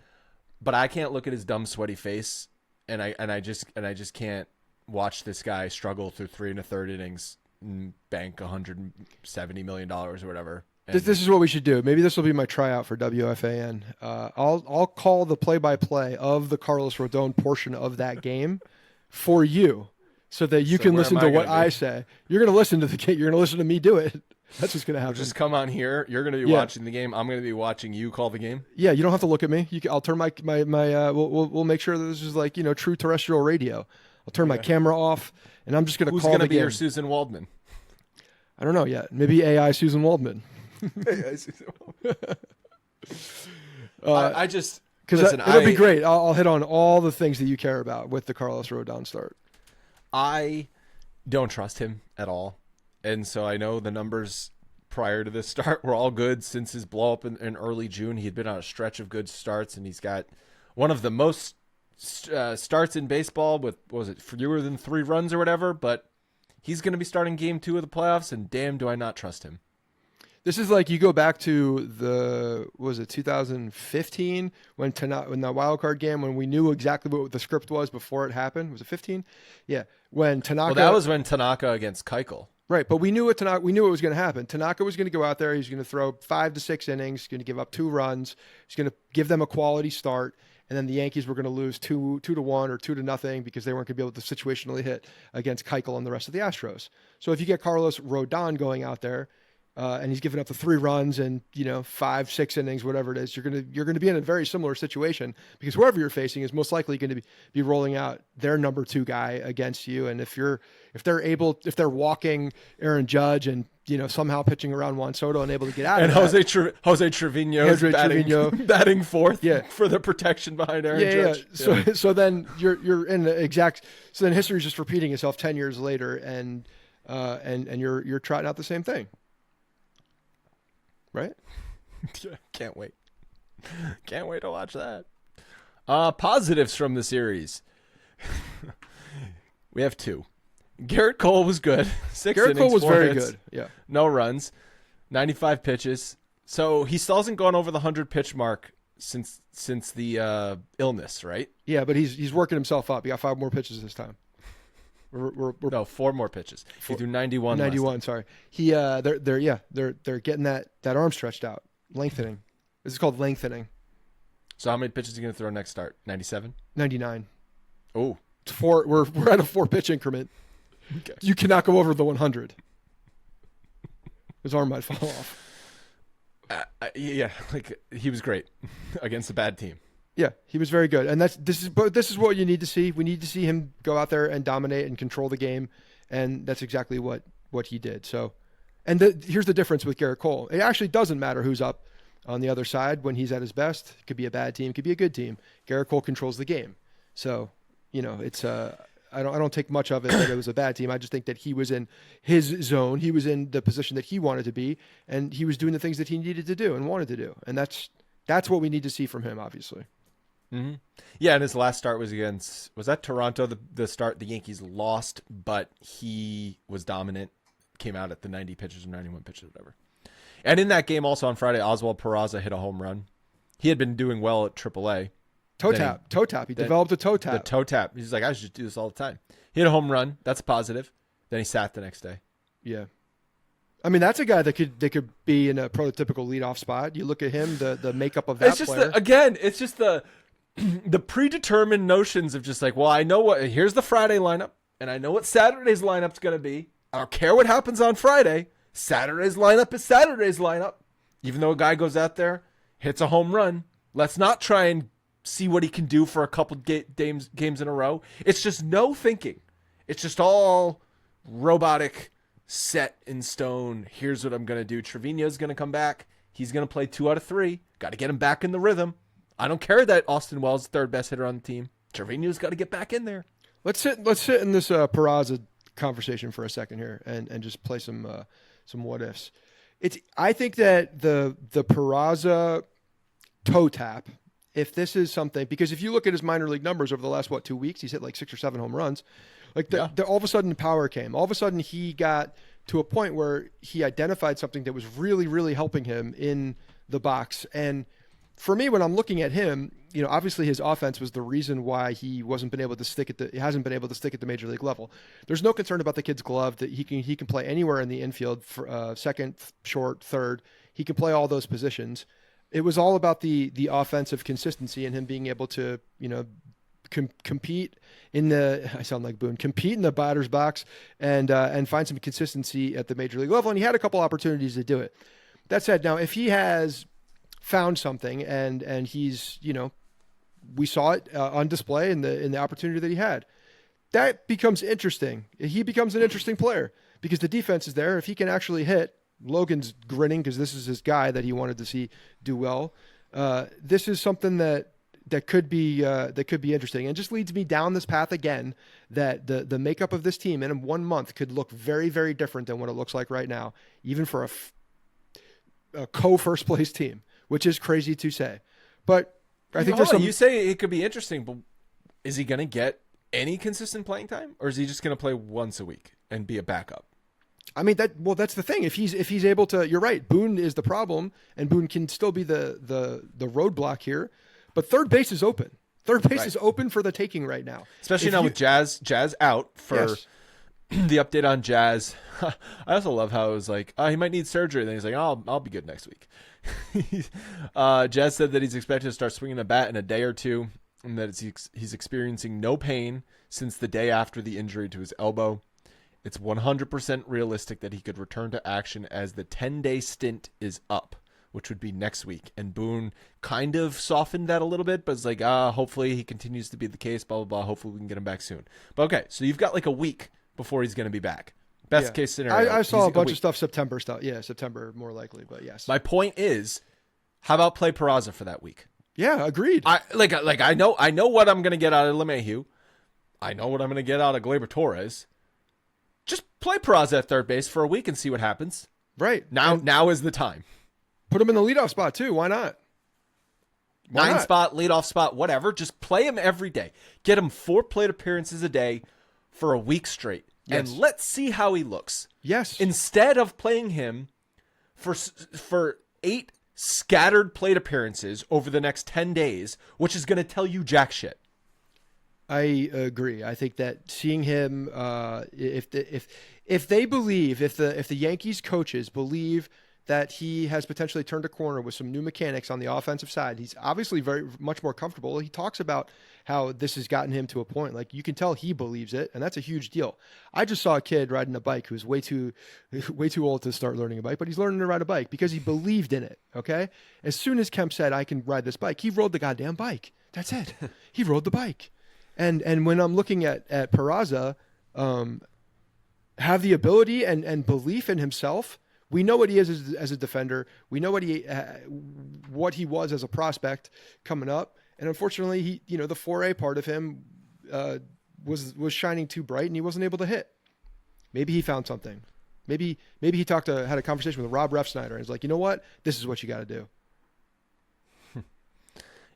but I can't look at his dumb, sweaty face. And I just can't watch this guy struggle through 3 1/3 innings and bank $170 million or whatever. This is what we should do. Maybe this will be my tryout for WFAN. I'll call the play-by-play of the Carlos Rodon portion of that game for you, so that you can listen to what I say. You're going to listen to the game. You're going to listen to me do it. That's what's going to happen. Just come on here. You're going to be watching the game. I'm going to be watching you call the game. Yeah, you don't have to look at me. I'll turn my we'll make sure that this is like, true terrestrial radio. I'll turn my camera off, and I'm just going to call the game. Who's going to be your Susan Waldman? I don't know yet. Maybe AI Susan Waldman. AI Susan Waldman. I just because it'll be great. I'll hit on all the things that you care about with the Carlos Rodon start. I don't trust him at all. And so I know the numbers prior to this start were all good since his blow up in early June. He had been on a stretch of good starts, and he's got one of the most starts in baseball with, what was it, fewer than 3 runs or whatever. But he's going to be starting game 2 of the playoffs, and damn, do I not trust him. This is like you go back to 2015 when the wild card game, when we knew exactly what the script was before it happened. Was it 15? Yeah, when Tanaka. Well, that was when Tanaka against Keuchel. Right, but we knew what was going to happen. Tanaka was going to go out there. He's going to throw 5 to 6 innings. He's going to give up 2 runs. He's going to give them a quality start, and then the Yankees were going to lose 2-1 or 2-0 because they weren't going to be able to situationally hit against Keuchel and the rest of the Astros. So if you get Carlos Rodon going out there, and he's giving up the 3 runs and 5-6 innings, whatever it is, you're gonna be in a very similar situation because whoever you're facing is most likely going to be rolling out their number 2 guy against you. And if they're walking Aaron Judge and somehow pitching around Juan Soto and able to get out and of that, Jose Trevino batting fourth for the protection behind Aaron Judge. Yeah. So then you're in the exact. So then history's just repeating itself 10 years later, and you're trotting out the same thing. Right? Yeah, can't wait. Can't wait to watch that. Positives from the series. We have 2. Garrett Cole was good. 6 innings, Cole was 4 very hits, good. Yeah. No runs. 95 pitches. So he still hasn't gone over the 100 pitch mark since the illness, right? Yeah, but he's working himself up. He got 5 more pitches this time. No, 4 more pitches. He threw 91. 91. Sorry. They're getting that arm stretched out, lengthening. This is called lengthening. So how many pitches is he going to throw next start? 97. 99. Oh, 4. We're at a 4 pitch increment. Okay. You cannot go over the 100. His arm might fall off. Yeah, like he was great against a bad team. Yeah, he was very good, and this is what you need to see. We need to see him go out there and dominate and control the game, and that's exactly what he did. So, and here's the difference with Garrett Cole. It actually doesn't matter who's up on the other side when he's at his best. It could be a bad team, it could be a good team. Garrett Cole controls the game. So, it's I don't take much of it that it was a bad team. I just think that he was in his zone. He was in the position that he wanted to be, and he was doing the things that he needed to do and wanted to do, and that's what we need to see from him, obviously. Mm-hmm. Yeah, and his last start was that Toronto? The start the Yankees lost, but he was dominant. Came out at the 90 pitches or 91 pitches, whatever. And in that game, also on Friday, Oswald Peraza hit a home run. He had been doing well at AAA. Toe tap. He developed a toe tap. The toe tap. He's like, I should just do this all the time. He hit a home run. That's positive. Then he sat the next day. Yeah. I mean, that's a guy that could be in a prototypical leadoff spot. You look at him, the makeup of that it's just player. It's just the predetermined notions of just like, well, I know here's the Friday lineup, and I know what Saturday's lineup's going to be. I don't care what happens on Friday. Saturday's lineup is Saturday's lineup. Even though a guy goes out there, hits a home run, let's not try and see what he can do for a couple games in a row. It's just no thinking. It's just all robotic, set in stone. Here's what I'm going to do. Trevino's going to come back. He's going to play 2 out of 3. Got to get him back in the rhythm. I don't care that Austin Wells is the 3rd best hitter on the team. Trevino's got to get back in there. Let's sit in this Peraza conversation for a second here and just play some what ifs. I think that the Peraza toe tap, if this is something, because if you look at his minor league numbers over the last 2 weeks, he's hit like 6 or 7 home runs. Like all of a sudden the power came. All of a sudden he got to a point where he identified something that was really, really helping him in the box. And for me, when I'm looking at him, obviously his offense was the reason why he hasn't been able to stick at the major league level. There's no concern about the kid's glove, that he can play anywhere in the infield, for second, short, third. He can play all those positions. It was all about the offensive consistency and him being able to, compete in the, I sound like Boone, compete in the batter's box and find some consistency at the major league level. And he had a couple opportunities to do it. That said, now if he has found something and he's, we saw it on display in the opportunity that he had, that becomes interesting. He becomes an interesting player because the defense is there. If he can actually hit, Logan's grinning because this is his guy that he wanted to see do well. This is something that could be interesting, and just leads me down this path again. That the makeup of this team in 1 month could look very, very different than what it looks like right now, even for a co-first place team, which is crazy to say. But I think you say it could be interesting, but is he going to get any consistent playing time, or is he just going to play once a week and be a backup? I mean, that's the thing. If he's able to, you're right. Boone is the problem, and Boone can still be the roadblock here. But third base is open. Third base is open for the taking right now, especially now with Jazz out for the update on Jazz. I also love how it was like, he might need surgery. And then he's like, I'll be good next week. Jazz said that he's expected to start swinging the bat in a day or two, and that he's experiencing no pain since the day after the injury to his elbow. It's 100% realistic that he could return to action as the 10-day stint is up, which would be next week. And Boone kind of softened that a little bit, but it's like, hopefully he continues to be the case, blah, blah, blah. Hopefully we can get him back soon. But okay, so you've got like a week before he's going to be back. Best case scenario. I saw a bunch of stuff September stuff. Yeah, September more likely, but yes. My point is, how about play Peraza for that week? Yeah, agreed. I know what I'm going to get out of LeMahieu. I know what I'm going to get out of Gleyber Torres. Just play Peraza at third base for a week and see what happens. Right. Now is the time. Put him in the leadoff spot too. Why not? Nine spot, leadoff spot, whatever. Just play him every day. Get him 4 plate appearances a day for a week straight. Yes. And let's see how he looks. Yes. Instead of playing him for 8 scattered plate appearances over the next 10 days, which is going to tell you jack shit. I agree. I think that seeing him, if the Yankees coaches believe that he has potentially turned a corner with some new mechanics on the offensive side, he's obviously very much more comfortable. He talks about how this has gotten him to a point, like you can tell he believes it, and that's a huge deal. I just saw a kid riding a bike who's way too old to start learning a bike, but he's learning to ride a bike because he believed in it. Okay, as soon as Kemp said, "I can ride this bike," he rode the goddamn bike. That's it. He rode the bike. And when I'm looking at Peraza, have the ability and belief in himself. We know what he is as a defender. We know what he was as a prospect coming up. And unfortunately, the 4A part of him was shining too bright, and he wasn't able to hit. Maybe he found something. Maybe he had a conversation with Rob Refsnyder, and he's like, you know what? This is what you got to do.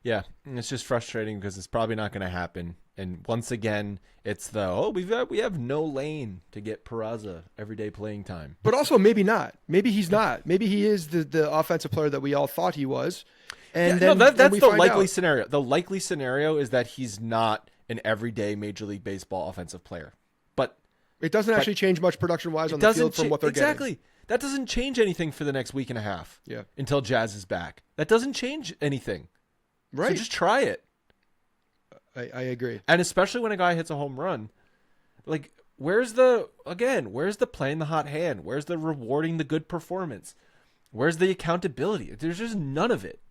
Yeah, it's just frustrating because it's probably not going to happen. And once again, it's we have no lane to get Peraza everyday playing time. But also maybe not. Maybe he's not. Maybe he is the offensive player that we all thought he was. And that's the likely scenario. The likely scenario is that he's not an everyday Major League Baseball offensive player. But it doesn't actually change much production-wise on the field from what they're getting. Exactly. That doesn't change anything for the next week and a half. Yeah. Until Jazz is back. That doesn't change anything. Right. So just try it. I agree. And especially when a guy hits a home run, like where's the playing the hot hand? Where's the rewarding the good performance? Where's the accountability? There's just none of it.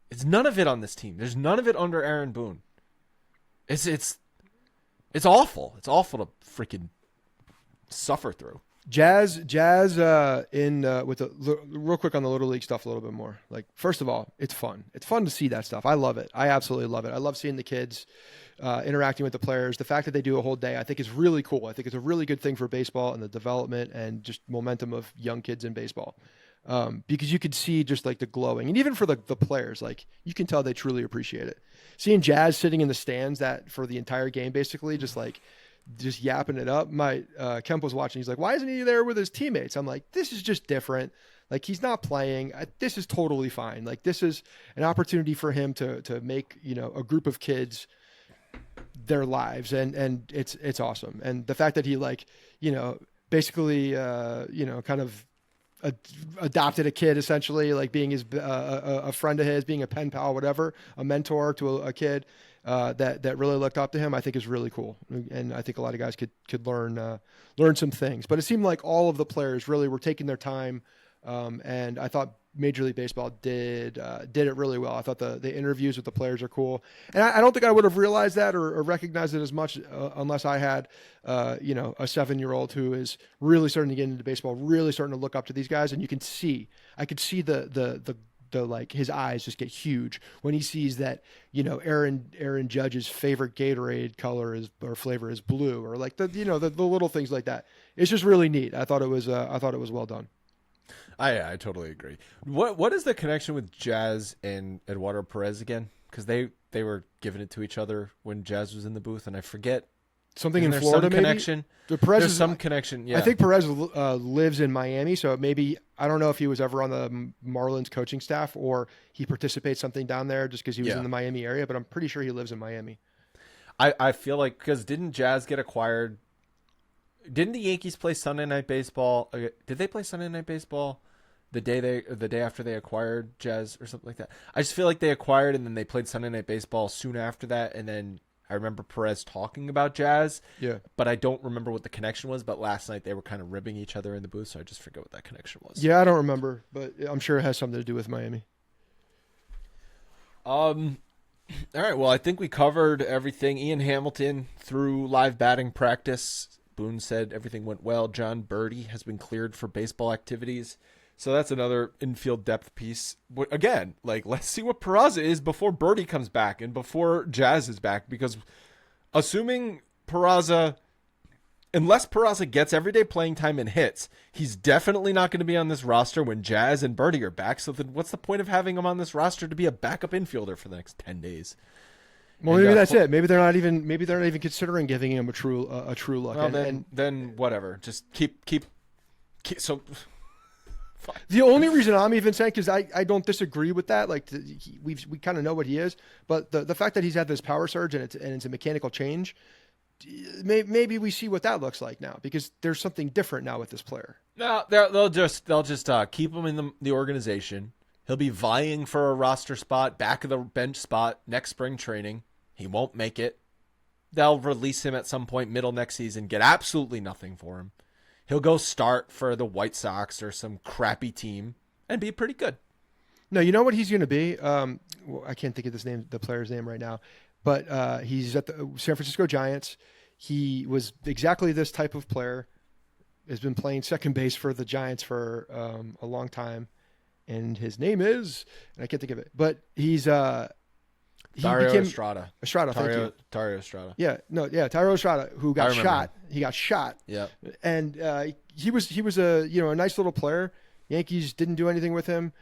It's none of it on this team. There's none of it under Aaron Boone. It's awful. It's awful to freaking suffer through. Jazz with real quick on the Little League stuff a little bit more. Like, first of all, it's fun. It's fun to see that stuff. I love it. I absolutely love it. I love seeing the kids interacting with the players. The fact that they do a whole day, I think is really cool. I think it's a really good thing for baseball and the development and just momentum of young kids in baseball. Because you could see just like the glowing, and even for the players, like you can tell they truly appreciate it. Seeing Jazz sitting in the stands that for the entire game, basically just yapping it up. My Kemp was watching. He's like, why isn't he there with his teammates? I'm like, this is just different. Like, he's not playing. This is totally fine. Like, this is an opportunity for him to make, a group of kids their lives. And it's awesome. And the fact that he basically, kind of adopted a kid, essentially, like being his a friend of his, being a pen pal, whatever, a mentor to a kid that really looked up to him. I think is really cool, and I think a lot of guys could learn some things. But it seemed like all of the players really were taking their time, and I thought Major League Baseball did it really well. I thought the interviews with the players are cool, and I don't think I would have realized that or recognized it as much unless I had a 7-year-old who is really starting to get into baseball, really starting to look up to these guys, and I could see the like his eyes just get huge when he sees that Aaron Judge's favorite Gatorade color or flavor is blue, or like the little things like that. It's just really neat. I thought it was well done. I totally agree. What is the connection with Jazz and Eduardo Perez again? Because they were giving it to each other when Jazz was in the booth, and I forget something in there Florida. Some maybe connection. There's some connection. Yeah, I think Perez lives in Miami, so maybe I don't know if he was ever on the Marlins coaching staff or he participates something down there just because he was in the Miami area. But I'm pretty sure he lives in Miami. I feel like because didn't Jazz get acquired? Didn't the Yankees play Sunday Night Baseball? Did they play Sunday Night Baseball the day after they acquired Jazz or something like that? I just feel like they acquired and then they played Sunday Night Baseball soon after that, and then I remember Perez talking about Jazz. Yeah, but I don't remember what the connection was. But last night they were kind of ribbing each other in the booth, so I just forget what that connection was. Yeah, I don't remember, but I'm sure it has something to do with Miami. All right. Well, I think we covered everything. Ian Hamilton through live batting practice. Boone said everything went well. John Birdie has been cleared for baseball activities. So that's another infield depth piece. But again, like, let's see what Peraza is before Birdie comes back and before Jazz is back. Because assuming Peraza, unless Peraza gets everyday playing time and hits, he's definitely not going to be on this roster when Jazz and Birdie are back. So then what's the point of having him on this roster to be a backup infielder for the next 10 days? Well, maybe that's it. Maybe they're not even considering giving him a true look. Well, then whatever. Just keep so. The only reason I'm even saying, because I don't disagree with that. Like we kind of know what he is, but the fact that he's had this power surge and it's a mechanical change, maybe we see what that looks like now, because there's something different now with this player. No, they'll just keep him in the organization. He'll be vying for a roster spot, back of the bench spot next spring training. He won't make it. They'll release him at some point middle next season, get absolutely nothing for him. He'll go start for the White Sox or some crappy team and be pretty good. No, you know what he's going to be? I can't think of the player's name right now, but he's at the San Francisco Giants. He was exactly this type of player, has been playing second base for the Giants for a long time. And his name is, and I can't think of it, but he's Estrada. Estrada, thank you. Tario Estrada. Tairo Estrada, who got shot. He got shot. Yeah. And he was a nice little player. Yankees didn't do anything with him.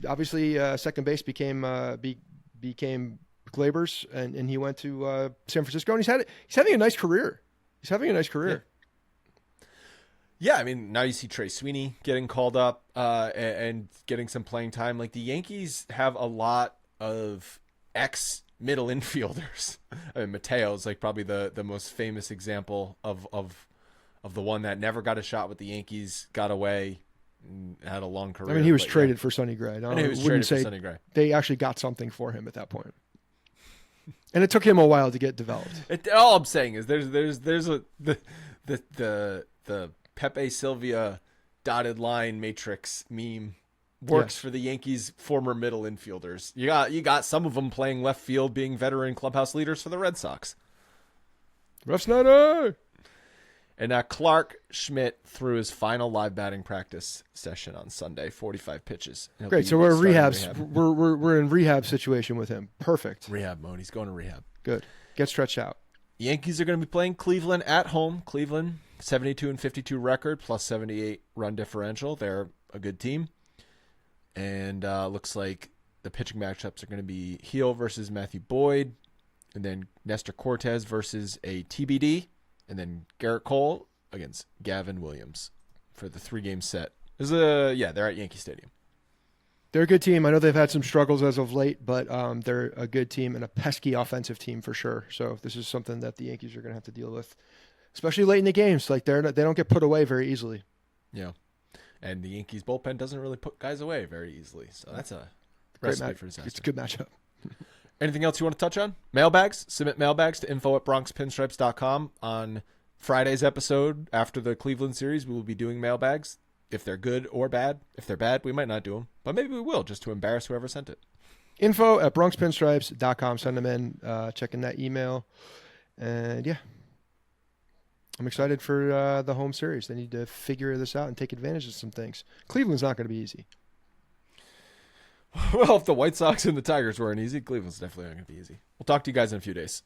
Obviously, second base became Glaber's, and he went to San Francisco, and he's having a nice career. Yeah, I mean, now you see Trey Sweeney getting called up and getting some playing time. Like, the Yankees have a lot of ex-middle infielders. I mean, Mateo's like probably the most famous example of the one that never got a shot with the Yankees, got away, and had a long career. I mean, he was traded for Sonny Gray. He was traded for Sonny Gray. They actually got something for him at that point. And it took him a while to get developed. All I'm saying is there's the Pepe Sylvia dotted line matrix meme works for the Yankees' former middle infielders. You got some of them playing left field, being veteran clubhouse leaders for the Red Sox. Rough Snyder. And Clark Schmidt threw his final live batting practice session on Sunday, 45 pitches. Great. So we're we're in rehab situation with him. Perfect. Rehab mode. He's going to rehab. Good. Get stretched out. Yankees are going to be playing Cleveland at home. Cleveland, 72-52 record, plus 78 run differential. They're a good team. And looks like the pitching matchups are going to be Heel versus Matthew Boyd, and then Nestor Cortez versus a TBD, and then Garrett Cole against Gavin Williams for the 3-game set. They're at Yankee Stadium. They're a good team. I know they've had some struggles as of late, but they're a good team and a pesky offensive team for sure. So this is something that the Yankees are going to have to deal with, especially late in the games. Like they don't get put away very easily. Yeah. And the Yankees bullpen doesn't really put guys away very easily. So that's a Great recipe for disaster. It's a good matchup. Anything else you want to touch on? Mailbags. Submit mailbags to info@bronxpinstripes.com. On Friday's episode after the Cleveland series, we will be doing mailbags. If they're good or bad. If they're bad, we might not do them. But maybe we will, just to embarrass whoever sent it. info@bronxpinstripes.com. Send them in. Check in that email. And yeah, I'm excited for the home series. They need to figure this out and take advantage of some things. Cleveland's not going to be easy. Well, if the White Sox and the Tigers weren't easy, Cleveland's definitely not going to be easy. We'll talk to you guys in a few days.